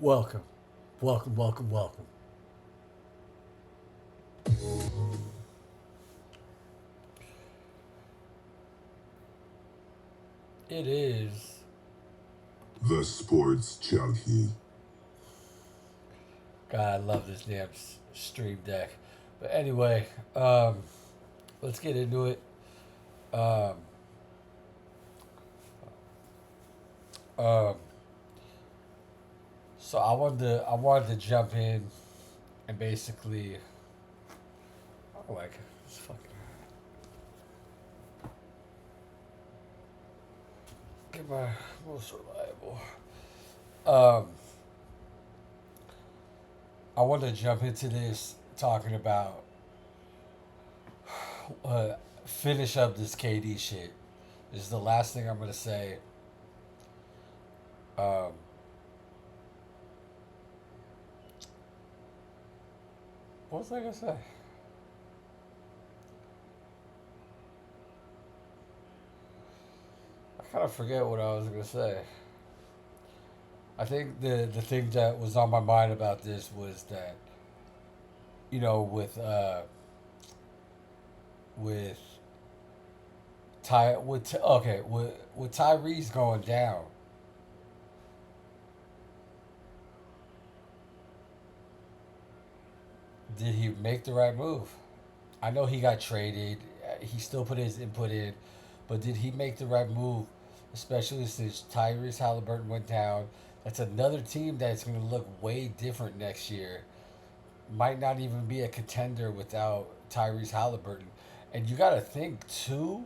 Welcome, welcome, welcome, welcome. It is. The Sports Junkie. God, I love this damn stream deck. But anyway, um, let's get into it. Um, um, so I wanted to jump in and basically, oh, like it's fucking get my most reliable. Um, I wanted to jump into this talking about uh, finish up this KD shit. This is the last thing I'm gonna say. Um, what was I gonna say? I kind of forget what I was gonna say. I think the thing that was on my mind about this was that with Ty with Tyrese going down, did he make the right move? I know he got traded. He still put his input in, but did he make the right move? Especially since Tyrese Halliburton went down. That's another team that's going to look way different next year. Might not even be a contender without Tyrese Halliburton. And you got to think too.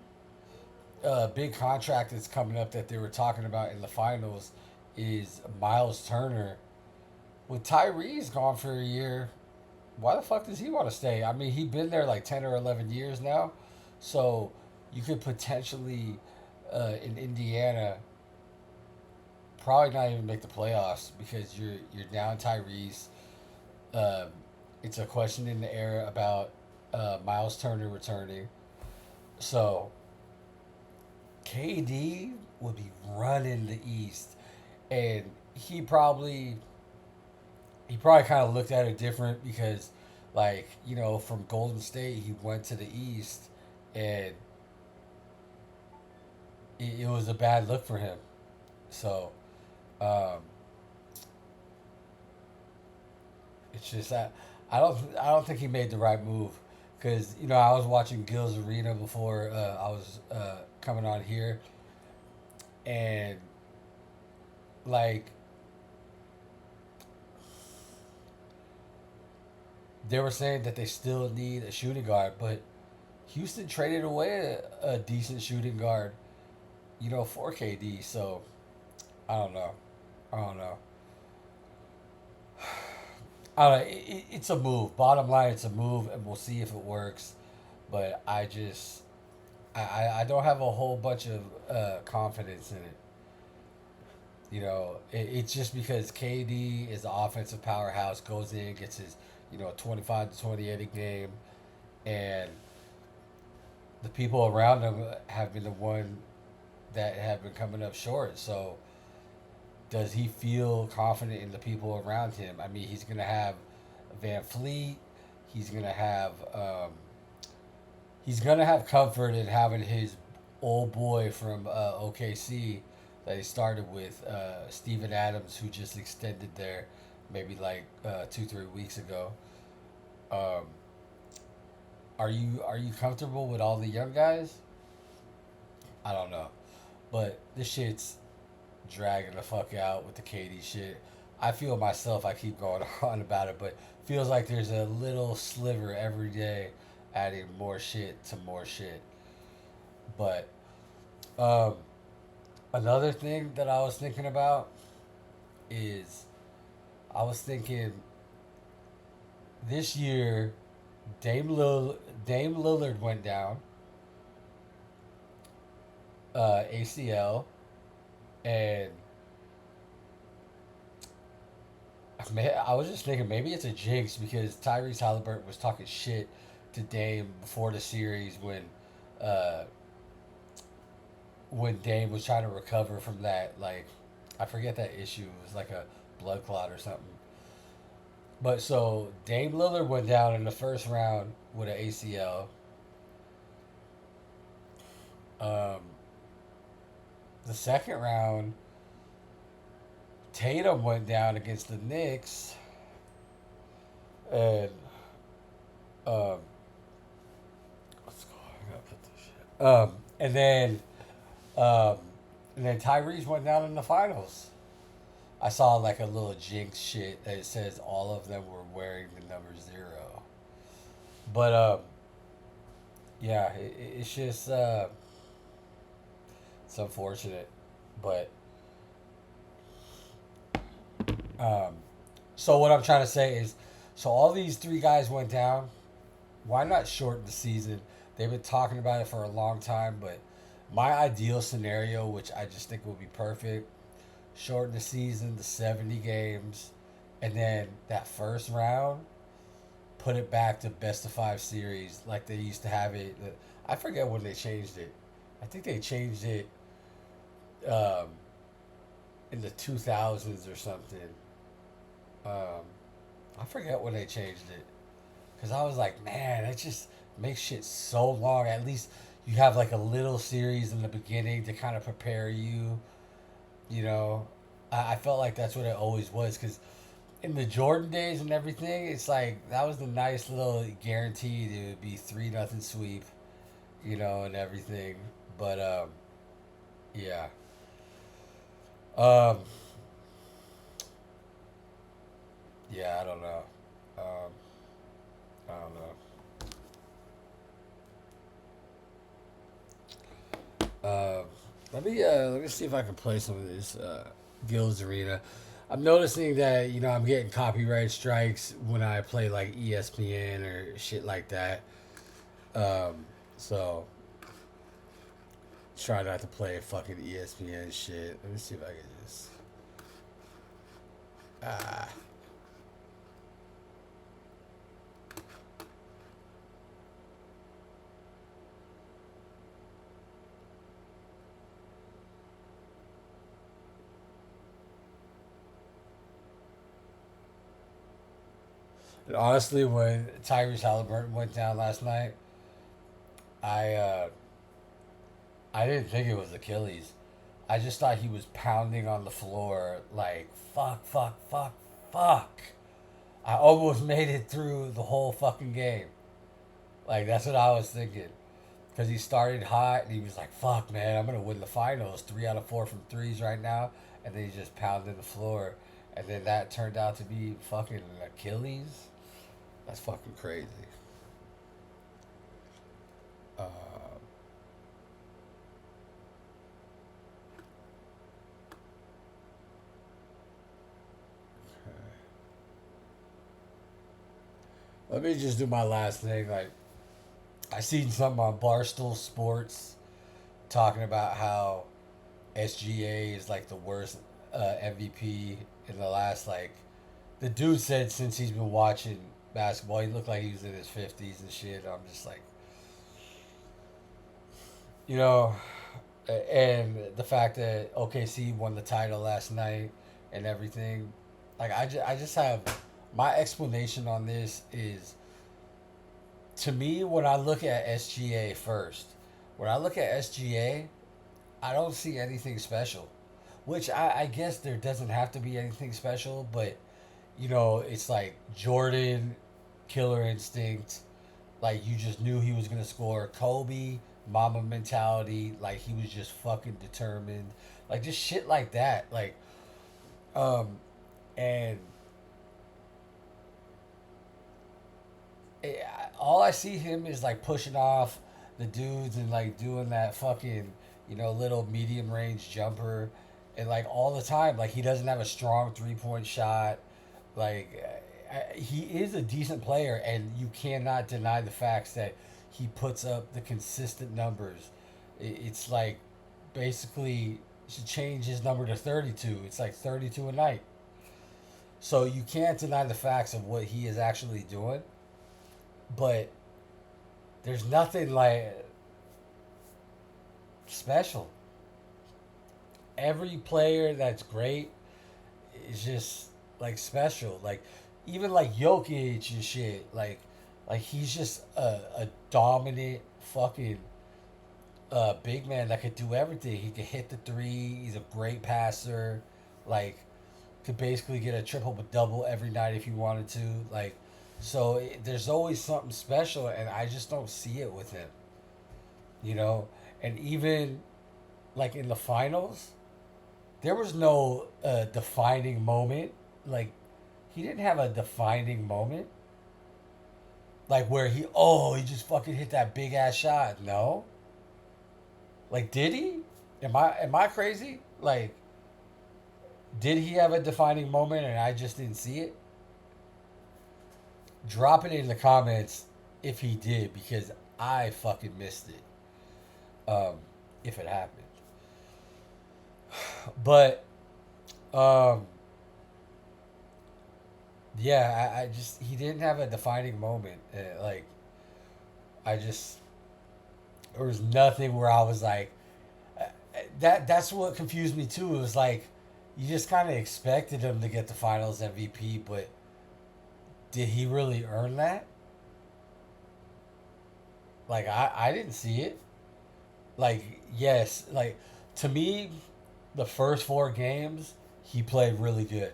A big contract that's coming up that they were talking about in the finals is Miles Turner. With Tyrese gone for a year, why the fuck does he want to stay? I mean, he's been there like 10 or 11 years now. So you could potentially, in Indiana, probably not even make the playoffs because you're down Tyrese. Um, it's a question in the air about Miles Turner returning. So KD would be running the East, and he probably kind of looked at it different because, like from Golden State, he went to the East, and it was a bad look for him. So um, it's just that I don't think he made the right move because I was watching Gil's Arena before I was coming on here, and like they were saying that they still need a shooting guard, but Houston traded away a decent shooting guard, for KD. So I don't know. I don't know. I don't know. It's a move. Bottom line, it's a move, and we'll see if it works. But I don't have a whole bunch of confidence in it. It's just because KD is the offensive powerhouse, goes in, gets his 25 to 28 a game, and the people around him have been the one that have been coming up short. So does he feel confident in the people around him? I mean, he's gonna have Van Fleet. He's gonna have comfort in having his old boy from OKC that he started with, Steven Adams, who just extended there maybe like 2 3 weeks ago. Um, are you comfortable with all the young guys? I don't know, but this shit's dragging the fuck out with the KD shit. I feel myself. I keep going on about it, but feels like there's a little sliver every day, adding more shit to more shit. But um, another thing that I was thinking about is I was thinking this year Dame Lillard went down, ACL, and I was just thinking maybe it's a jinx because Tyrese Halliburton was talking shit to Dame before the series uh, when Dame was trying to recover from that. Like, I forget that issue. It was like a blood clot or something. But so Dame Lillard went down in the first round with an ACL. Um, the second round, Tatum went down against the Knicks, and um, let's go. I gotta put this shit. Um, and then Tyrese went down in the finals. I saw like a little jinx shit that it says all of them were wearing the number 0. But yeah, it's just it's unfortunate. But um, so what I'm trying to say is, so all these three guys went down. Why not shorten the season? They've been talking about it for a long time, but my ideal scenario, which I just think would be perfect, shorten the season to 70 games, and then that first round, put it back to best of 5 series like they used to have it. I forget when they changed it. I think they changed it um, in the 2000s or something. Um, I forget when they changed it. Because I was like, man, that just makes shit so long. At least you have like a little series in the beginning to kind of prepare you. You know, I felt like that's what it always was. Because in the Jordan days and everything, it's like that was the nice little guaranteed it would be 3-0 sweep, you know, and everything. But yeah. Um, yeah, I don't know. Um, I don't know. Let me see if I can play some of this Gills Arena. I'm noticing that I'm getting copyright strikes when I play like ESPN or shit like that. So try not to play fucking ESPN shit. Let me see if I can just ah. And honestly, when Tyrese Halliburton went down last night, I uh, I didn't think it was Achilles. I just thought he was pounding on the floor like fuck, fuck, fuck, fuck. I almost made it through the whole fucking game. Like that's what I was thinking. Because he started hot and he was like, fuck, man, I'm going to win the finals. 3 out of 4 from threes right now. And then he just pounded the floor. And then that turned out to be fucking Achilles. That's fucking crazy. Uh, Let me just do my last thing. Like, I seen something on Barstool Sports talking about how SGA is like the worst MVP in the last like. The dude said since he's been watching basketball, he looked like he was in his 50s and shit. I'm just like, you know, and the fact that OKC won the title last night and everything. Like I just have my explanation on this is to me when I look at SGA first. When I look at SGA, I don't see anything special. Which I guess there doesn't have to be anything special, but it's like Jordan, killer instinct. Like you just knew he was gonna score. Kobe, Mamba mentality. Like he was just fucking determined. Like just shit like that. Like, um, and it, all I see him is like pushing off the dudes and like doing that fucking little medium range jumper, and like all the time. Like he doesn't have a strong 3-point shot. Like he is a decent player, and you cannot deny the facts that he puts up the consistent numbers. It's like basically should change his number to 32. It's like 32 a night. So you can't deny the facts of what he is actually doing, but there's nothing like special. Every player that's great is just like special. Like even like Jokic and shit. Like he's just a dominant fucking big man that could do everything. He could hit the three. He's a great passer. Like could basically get a triple double every night if you wanted to. Like so, there's always something special, and I just don't see it with him. You know, and even like in the finals, there was no defining moment. Like he didn't have a defining moment. Like where he just fucking hit that big ass shot. No, like did he? Am I crazy? Like did he have a defining moment and I just didn't see it? Drop it in the comments if he did because I fucking missed it. If it happened, but um, yeah, I just he didn't have a defining moment. Like I just there was nothing where I was like uh, that's what confused me too. It was like you just kind of expected him to get the Finals MVP, but did he really earn that? Like I didn't see it. Like yes, like to me, the first four games he played really good.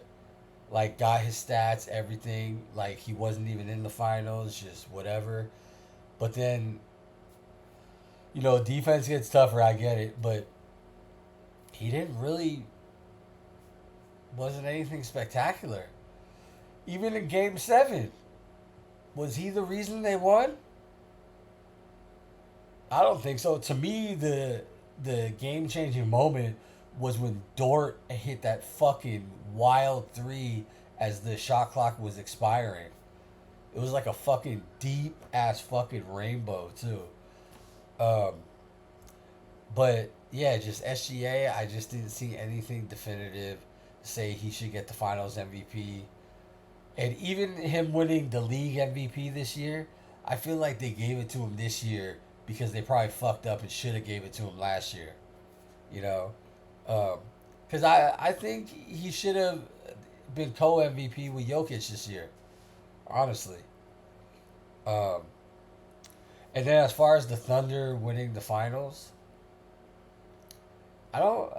Like got his stats, everything. Like he wasn't even in the finals, just whatever. But then defense gets tougher. I get it, but he didn't really wasn't anything spectacular. Even in Game Seven, was he the reason they won? I don't think so. To me, the game changing moment was when Dort hit that fucking wild three as the shot clock was expiring. It was like a fucking deep ass fucking rainbow too. Um, but yeah, just SGA. I just didn't see anything definitive to say he should get the Finals MVP. And even him winning the league MVP this year, I feel like they gave it to him this year because they probably fucked up and should have gave it to him last year. You know, because I think he should have been co MVP with Jokic this year. Honestly, um, and then as far as the Thunder winning the finals, I don't.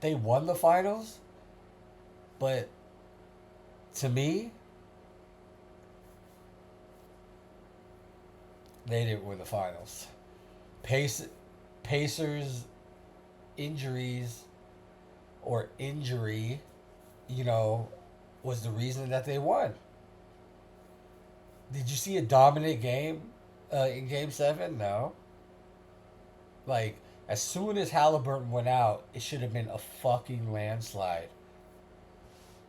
They won the finals, but to me, they didn't win the finals. Pace, Pacers injuries or injury, you know, was the reason that they won. Did you see a dominant game in Game Seven? No. Like as soon as Halliburton went out, it should have been a fucking landslide.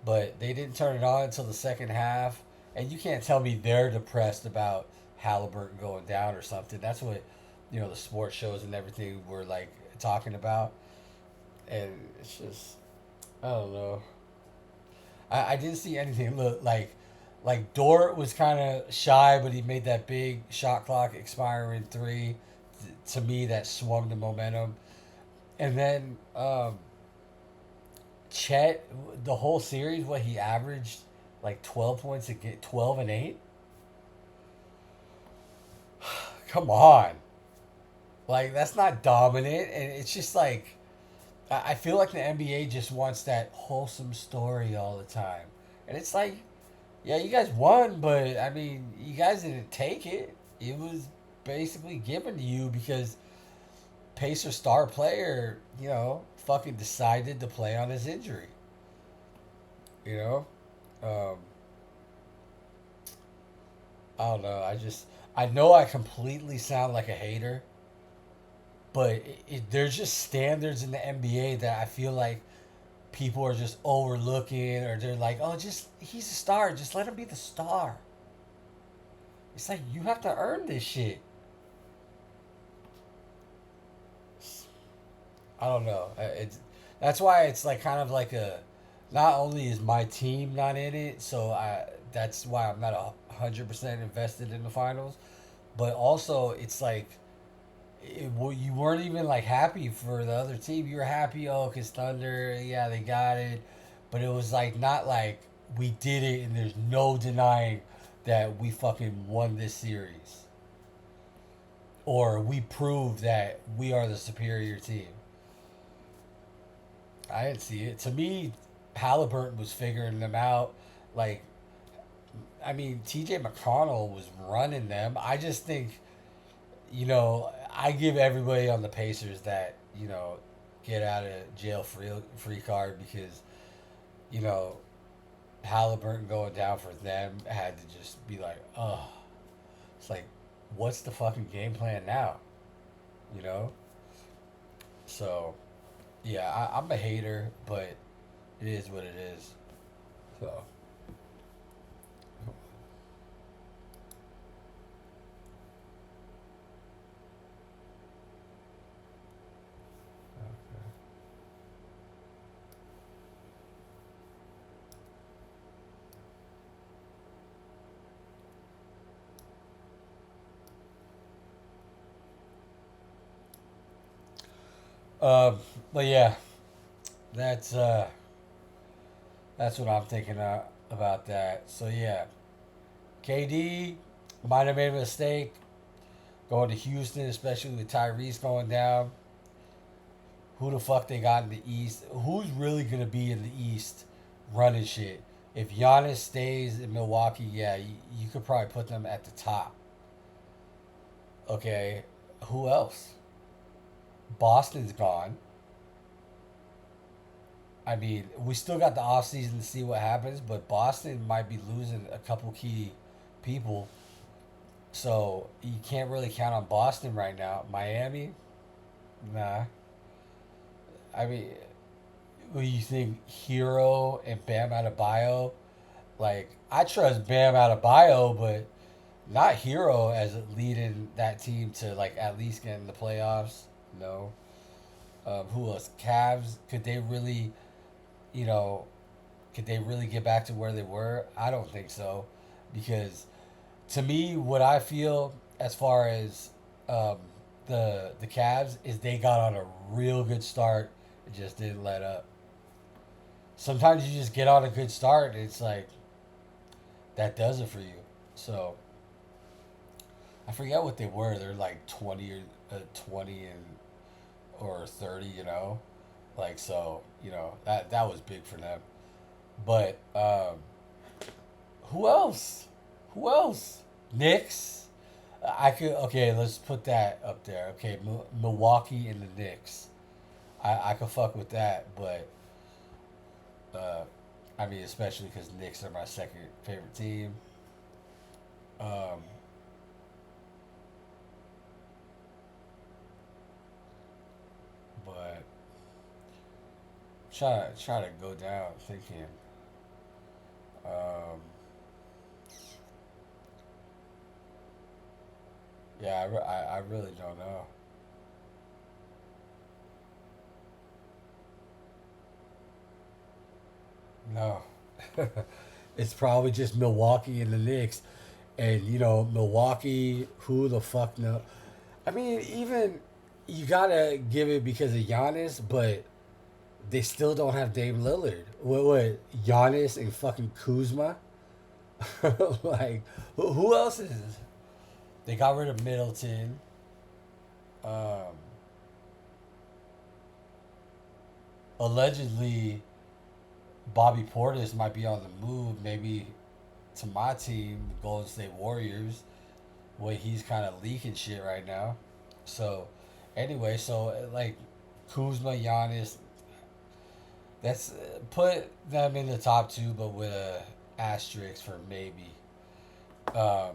But they didn't turn it on until the second half, and you can't tell me they're depressed about Halliburton going down or something. That's what the sports shows and everything were like talking about, and it's just I don't know. I didn't see anything look like Dort was kind of shy, but he made that big shot clock expiring three. To me, that swung the momentum. And then Chet, the whole series, what he averaged like 12 points a game, 12 and 8. Come on, like that's not dominant, and it's just like I feel like the NBA just wants that wholesome story all the time, and it's like, yeah, you guys won, but I mean, you guys didn't take it. It was basically given to you because Pacer star player, fucking decided to play on his injury. You know, um, I don't know. I know I completely sound like a hater, but there's just standards in the NBA that I feel like people are just overlooking, or they're like, oh, just he's a star, just let him be the star. It's like you have to earn this shit. I don't know. It's that's why it's like kind of like a. Not only is my team not in it, so that's why I'm not 100% invested in the finals, but also it's like you weren't even like happy for the other team. You were happy, oh, cause Thunder, yeah, they got it, but it was like not like we did it, and there's no denying that we fucking won this series, or we proved that we are the superior team. I didn't see it. To me, Halliburton was figuring them out. Like, I mean, T.J. McConnell was running them. I just think, I give everybody on the Pacers that, get out of jail free card because, you know, Halliburton going down for them had to just be like, oh, it's like, what's the fucking game plan now? You know? So, yeah, I'm a hater, but it is what it is. So, um, but yeah, that's uh, that's what I'm thinking about that. So yeah, KD might have made a mistake going to Houston, especially with Tyrese going down. Who the fuck they got in the East? Who's really gonna be in the East running shit? If Giannis stays in Milwaukee, yeah, you could probably put them at the top. Okay, who else? Boston's gone. I mean, we still got the offseason to see what happens, but Boston might be losing a couple key people. So you can't really count on Boston right now. Miami, nah. I mean, what do you think Hero and Bam Adebayo? Like, I trust Bam Adebayo, but not Hero as leading that team to like at least get in the playoffs. No. Who else? Cavs. Could they really, you know, could they really get back to where they were? I don't think so, because to me, what I feel as far as um, the Cavs is they got on a real good start and just didn't let up. Sometimes you just get on a good start and it's like that does it for you. So I forget what they were. They're like 20 and or 30. Like so. That was big for them. But who else? Who else? Knicks. I could okay. Let's put that up there. Okay, Milwaukee and the Knicks. I could fuck with that, but uh, I mean, especially because Knicks are my second favorite team. Um, but try to go down thinking. Um, yeah, I really don't know. No, it's probably just Milwaukee and the Knicks, and Milwaukee. Who the fuck know? I mean, even you gotta give it because of Giannis, but they still don't have Dame Lillard. What Giannis and fucking Kuzma? Like, who else is? They got rid of Middleton. Um, Allegedly, Bobby Portis might be on the move. Maybe to my team, the Golden State Warriors. Way he's kind of leaking shit right now. So, anyway, so like Kuzma, Giannis, that's put them in the top two, but with a asterisk for maybe. Um,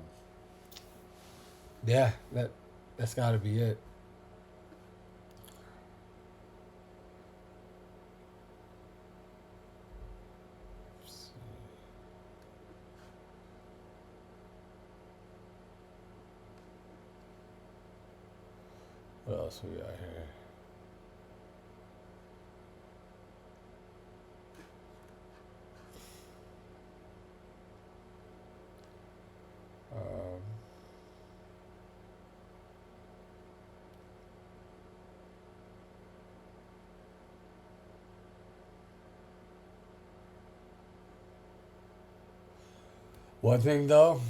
yeah, that's got to be it. What else we got here? Um, One thing though,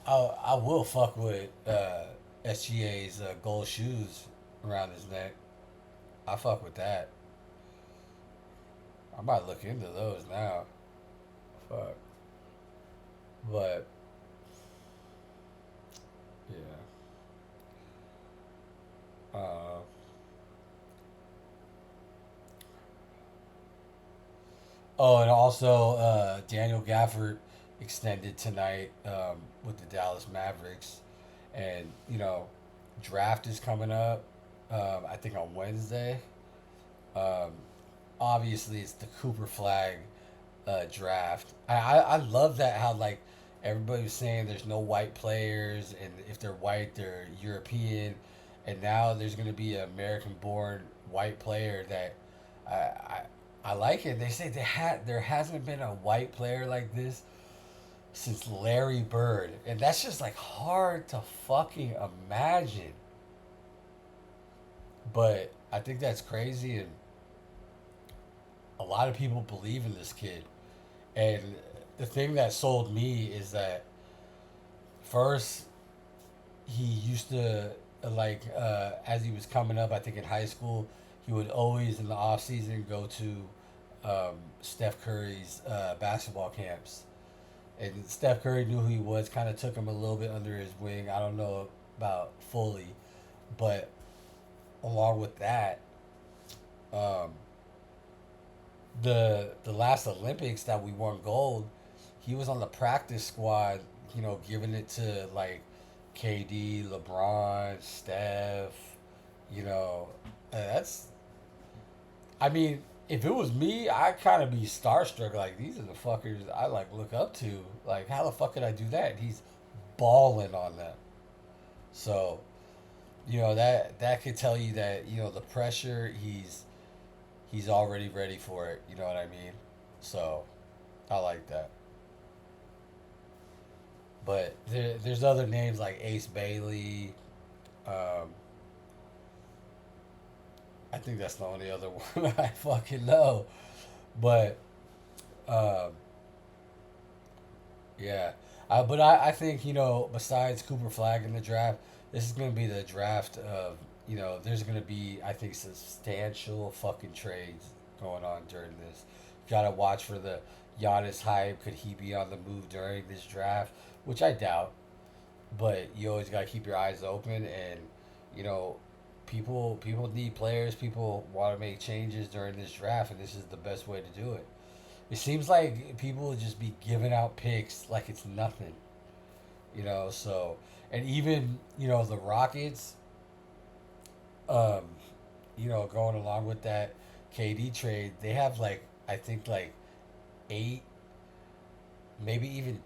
I will fuck with SGA's gold shoes around his neck. I fuck with that. I might look into those now. Fuck. But yeah. Uh, oh, and also Daniel Gafford extended tonight with the Dallas Mavericks, and draft is coming up. I think on Wednesday. Um, Obviously, it's the Cooper Flag draft. I love that how like everybody was saying there's no white players, and if they're white, they're European, and now there's going to be an American-born white player that I, I I like it. They say there hasn't been a white player like this since Larry Bird, and that's just like hard to fucking imagine. But I think that's crazy, and a lot of people believe in this kid. And the thing that sold me is that first he used to as he was coming up, I think in high school, he would always in the off season go to Steph Curry's basketball camps, and Steph Curry knew who he was, kind of took him a little bit under his wing. I don't know about fully, but along with that, um, the last Olympics that we won gold, he was on the practice squad, giving it to like KD, LeBron, Steph, that's I mean, if it was me, I'd kind of be starstruck. Like, these are the fuckers I like look up to. Like, how the fuck could I do that? And he's balling on them. So, that could tell you that the pressure he's already ready for it. You know what I mean? So, I like that. But there's other names like Ace Bailey. Um, I think that's the only other one I fucking know. But um, yeah, but I think besides Cooper Flag in the draft, this is gonna be the draft of there's gonna be, I think, substantial fucking trades going on during this. You gotta watch for the Giannis hype. Could he be on the move during this draft? Which I doubt, but you always gotta keep your eyes open, and you know people need players. People want to make changes during this draft, and this is the best way to do it. It seems like people would just be giving out picks like it's nothing, So, and even the Rockets, um, going along with that KD trade, they have like I think like eight, maybe even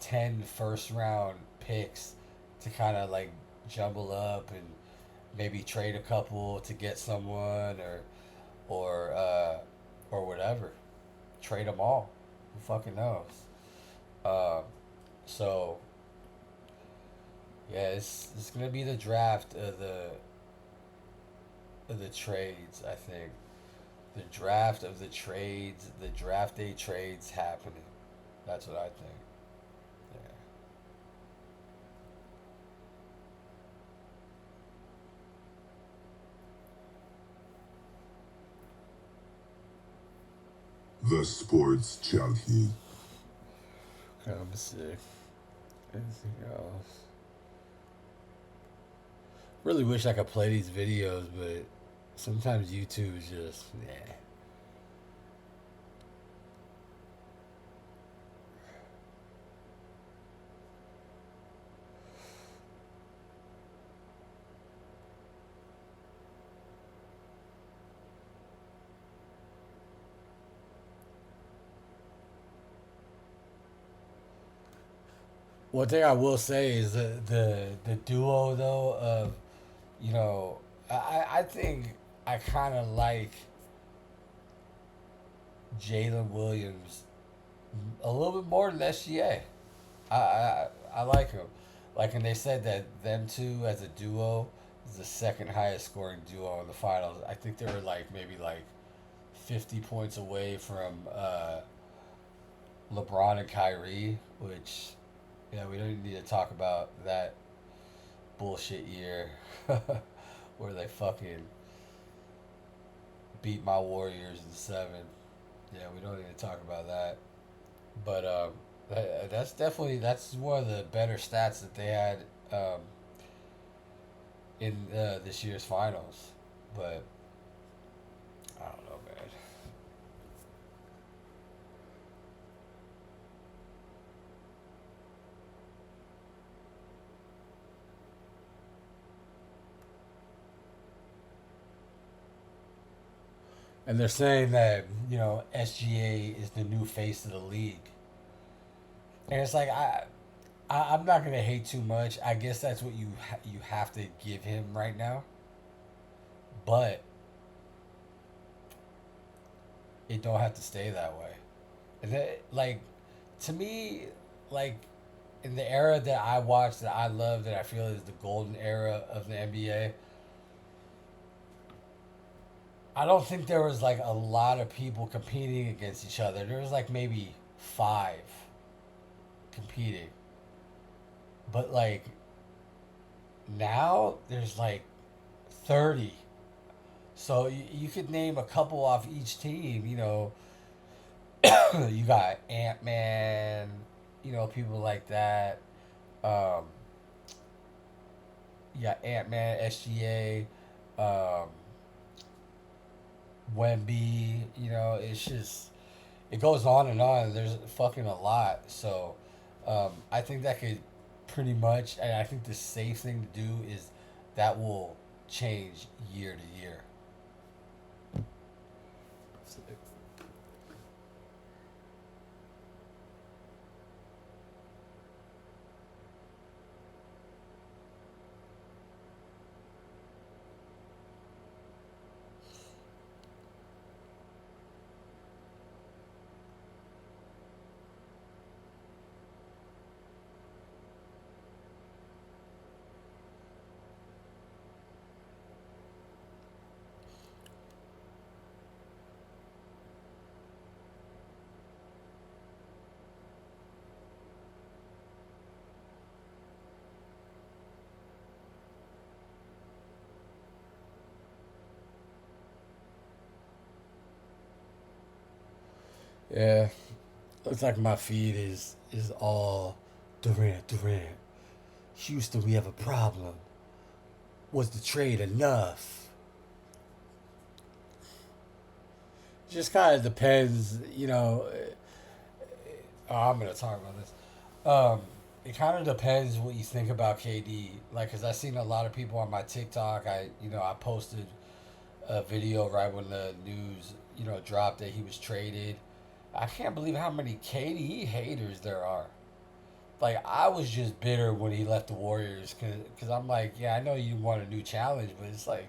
10 first round picks to kind of like jumble up and maybe trade a couple to get someone or or whatever. Trade them all. Who fucking knows? Uh, so yeah, it's gonna be the draft of the trades. I think the draft of the trades, the draft day trades happening. That's what I think. Yeah. The Sports Junkie. I'm sick. Anything else? Really wish I could play these videos, but sometimes YouTube is just yeah. One thing I will say is the duo though of you know I think I kind of like Jalen Williams a little bit more than SGA. I like him. Like, and they said that them two as a duo is the second highest scoring duo in the finals. I think they were like maybe like 50 points away from LeBron and Kyrie. which, yeah, we don't need to talk about that bullshit year where they fucking beat my Warriors in seven. Yeah, we don't need to talk about that. But that's definitely that's one of the better stats that they had um, in this year's finals. But I don't know, man. And they're saying that SGA is the new face of the league, and it's like I'm not gonna hate too much. I guess that's what you have to give him right now, but it don't have to stay that way. And that, like, to me, like, in the era that I watched, that I love, that I feel is the golden era of the NBA, I don't think there was like a lot of people competing against each other. There was like maybe five competing, but like now there's like 30. So you could name a couple off each team. You got Ant Man. People like that. Um, you got Ant Man, SGA, Wemby. It's just it goes on and on. There's fucking a lot. So I think that could pretty much, and I think the safe thing to do is that will change year to year. Yeah, looks like my feed is all Durant, Durant. Houston, we have a problem. Was the trade enough? Just kind of depends. Oh, I'm gonna talk about this. It kind of depends what you think about KD. Like, cause I seen a lot of people on my TikTok. I posted a video right when the news dropped that he was traded. I can't believe how many KD haters there are. Like, I was just bitter when he left the Warriors because I'm like, yeah, I know you want a new challenge, but it's like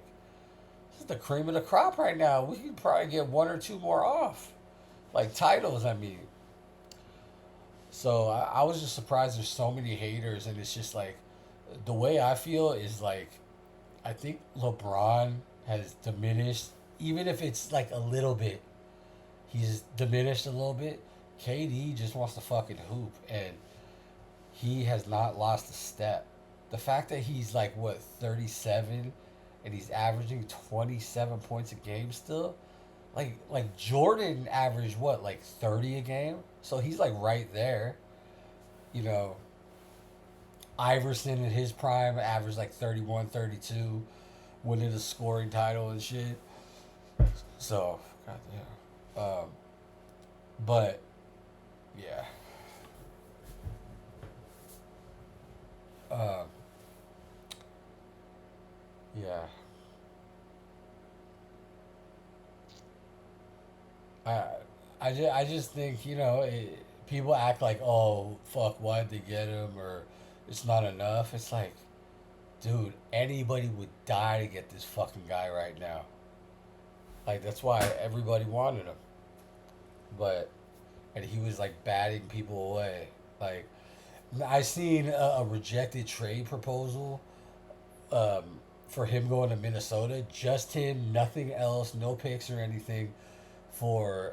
this is the cream of the crop right now. We could probably get one or two more off, like titles. I mean, so I was just surprised there's so many haters, and it's just like the way I feel is like I think LeBron has diminished, even if it's like a little bit. He's diminished a little bit. KD just wants to fucking hoop, and he has not lost a step. The fact that he's like what 37, and he's averaging 27 points a game still, like Jordan averaged what like 30 a game, so he's like right there. You know, Iverson in his prime averaged like 31, 32, winning the scoring title and shit. So, God damn. But yeah, um, yeah. I I just think people act like, oh fuck, why did they get him, or it's not enough. It's like, dude, anybody would die to get this fucking guy right now. Like, that's why everybody wanted him. But and he was like batting people away. Like, I seen a rejected trade proposal um, for him going to Minnesota. Just him, nothing else, no picks or anything for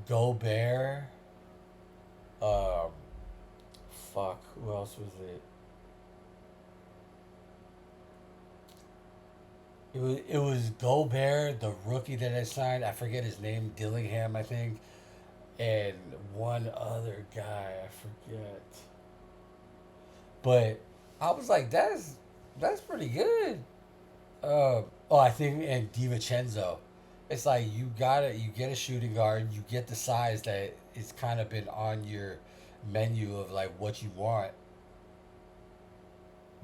Gobert, um, fuck, who else was it? It was Gobert, the rookie that I signed. I forget his name, Dillingham, I think, and one other guy, I forget. But I was like, that's pretty good. Oh, I think and DiVincenzo. It's like you get a shooting guard, you get the size that it's kind of been on your menu of like what you want,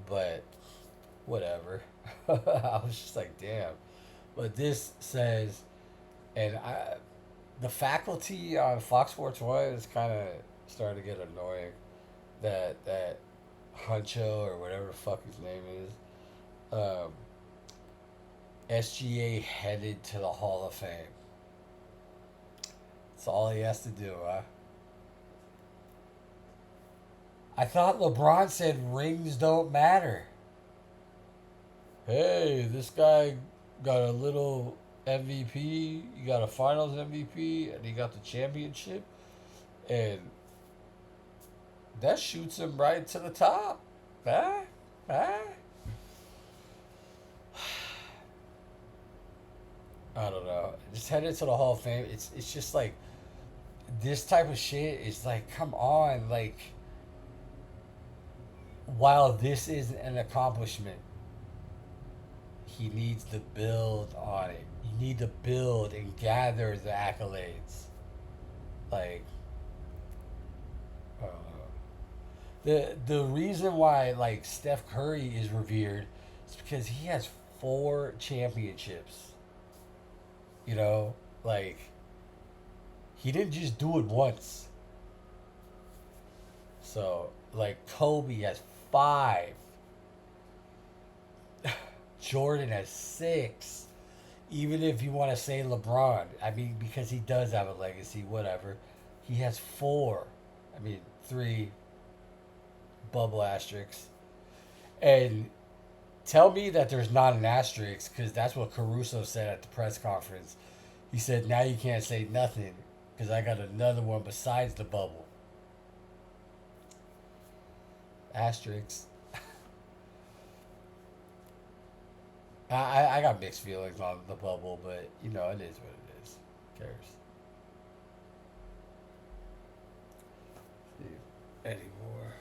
but whatever. I was just like, damn. But this says, and the faculty on Fox Sports One is kind of starting to get annoying. That Huncho or whatever the fuck his name is, SGA headed to the Hall of Fame. That's all he has to do, huh? I thought LeBron said rings don't matter. Hey, this guy got a little MVP, he got a finals MVP, and he got the championship, and that shoots him right to the top. Huh? Huh? I don't know. Just headed to the Hall of Fame. It's just like this type of shit is like, come on, like while this is an accomplishment, he needs to build on it. You need to build and gather the accolades. Like, uh, the reason why like Steph Curry is revered is because he has 4 championships. You know, like he didn't just do it once. So like Kobe has 5, Jordan has 6. Even if you want to say LeBron, I mean, because he does have a legacy, whatever. He has 4. I mean, 3 bubble asterisks. And tell me that there's not an asterisk, because that's what Caruso said at the press conference. He said, now you can't say nothing because I got another one besides the bubble. Asterisks. I got mixed feelings on the bubble, but you know, it is what it is. Who cares? See anymore.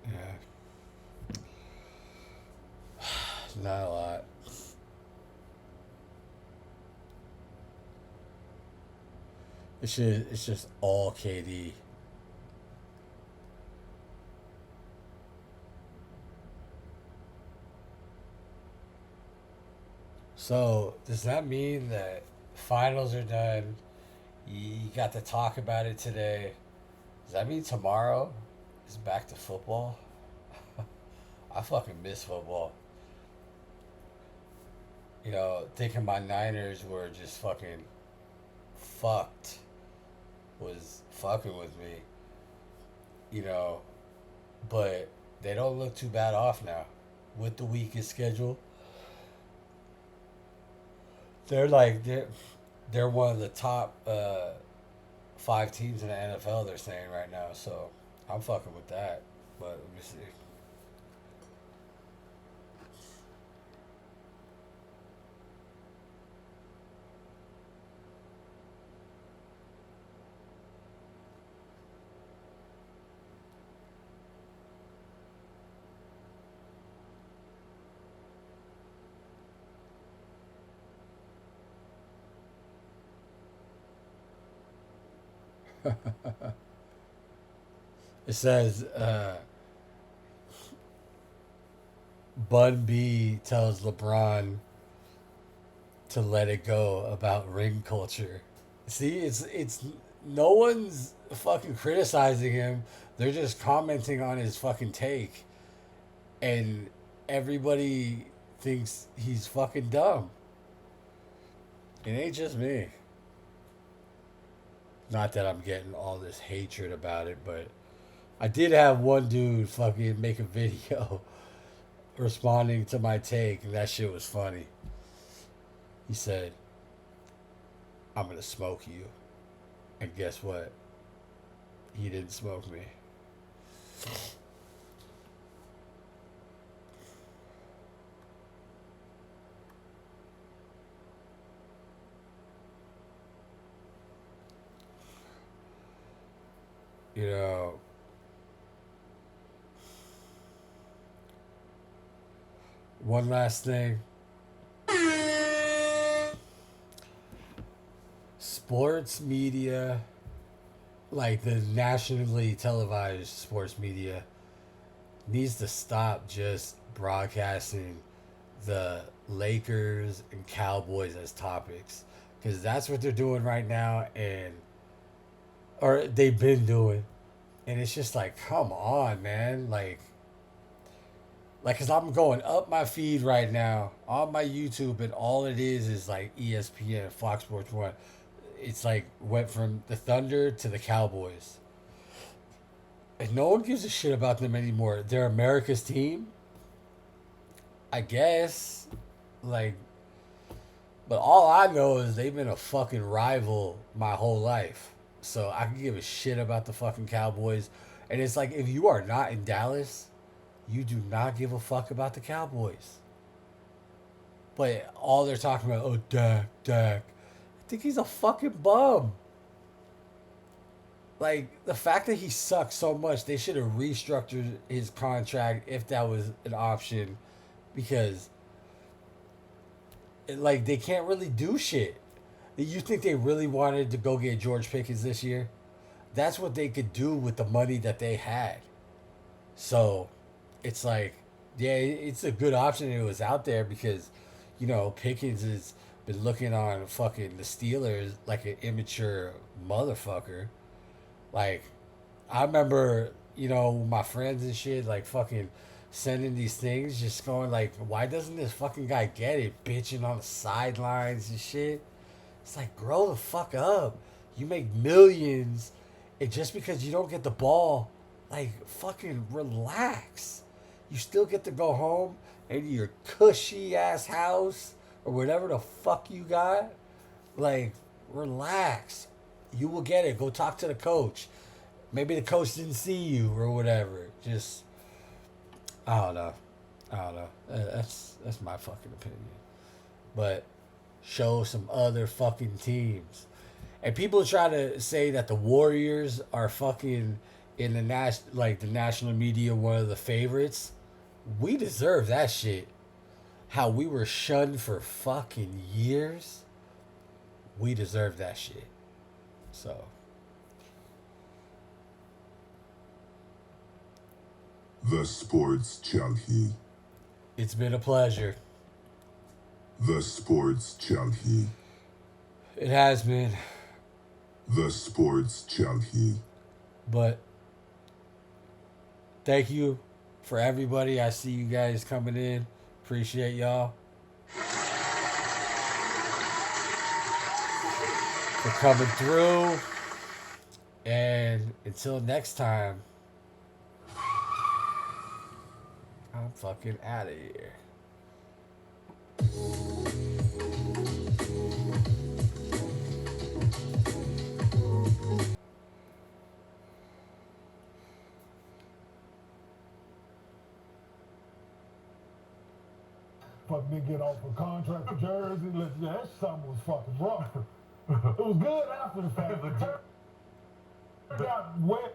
Yeah, not a lot. It's just all KD. So does that mean that finals are done? You got to talk about it today. Does that mean tomorrow is back to football? I fucking miss football. You know, thinking my Niners were just fucking fucked was fucking with me. You know, but they don't look too bad off now with the weakest schedule. They're one of the top 5 teams in the NFL. They're saying right now, so I'm fucking with that. But let me see. It says Bun B tells LeBron to let it go about ring culture. See, it's no one's fucking criticizing him. They're just commenting on his fucking take, and everybody thinks he's fucking dumb. It ain't just me. Not that I'm getting all this hatred about it, but I did have one dude fucking make a video responding to my take, and that shit was funny. He said, "I'm gonna smoke you," and guess what? He didn't smoke me. You know, one last thing. Sports media, like the nationally televised sports media, needs to stop just broadcasting the Lakers and Cowboys as topics, because that's what they're doing right now, and or they've been doing, and it's just like, come on, man, like, cause I'm going up my feed right now on my YouTube, and all it is like ESPN, Fox Sports One. It's like went from the Thunder to the Cowboys, and no one gives a shit about them anymore. They're America's team, I guess. Like, but all I know is they've been a fucking rival my whole life. So I can give a shit about the fucking Cowboys. And it's like, if you are not in Dallas, you do not give a fuck about the Cowboys. But all they're talking about, oh, Dak, Dak. I think he's a fucking bum. Like, the fact that he sucks so much, they should have restructured his contract if that was an option. Because, like, they can't really do shit. You think they really wanted to go get George Pickens this year? That's what they could do with the money that they had. So, it's like, yeah, it's a good option. It was out there because, Pickens has been looking on fucking the Steelers like an immature motherfucker. Like, I remember, my friends and shit, like, fucking sending these things, just going, like, why doesn't this fucking guy get it? Bitching on the sidelines and shit. It's like, grow the fuck up. You make millions, and just because you don't get the ball, like, fucking relax. You still get to go home into your cushy ass house or whatever the fuck you got. Like, relax. You will get it. Go talk to the coach. Maybe the coach didn't see you or whatever. Just, I don't know. I don't know. That's my fucking opinion. But show some other fucking teams. And people try to say that the Warriors are fucking in the the national media one of the favorites. We deserve that shit. How we were shunned for fucking years. We deserve that shit. So, The Sports Junkie. it's been a pleasure. The Sports Junkie. It has been. The Sports Junkie. But thank you for everybody. I see you guys coming in. Appreciate y'all for coming through. And until next time, I'm fucking out of here. Fucking get off a contract for Jersey. That something was fucking rough. It was good after the fact, but turned out wet.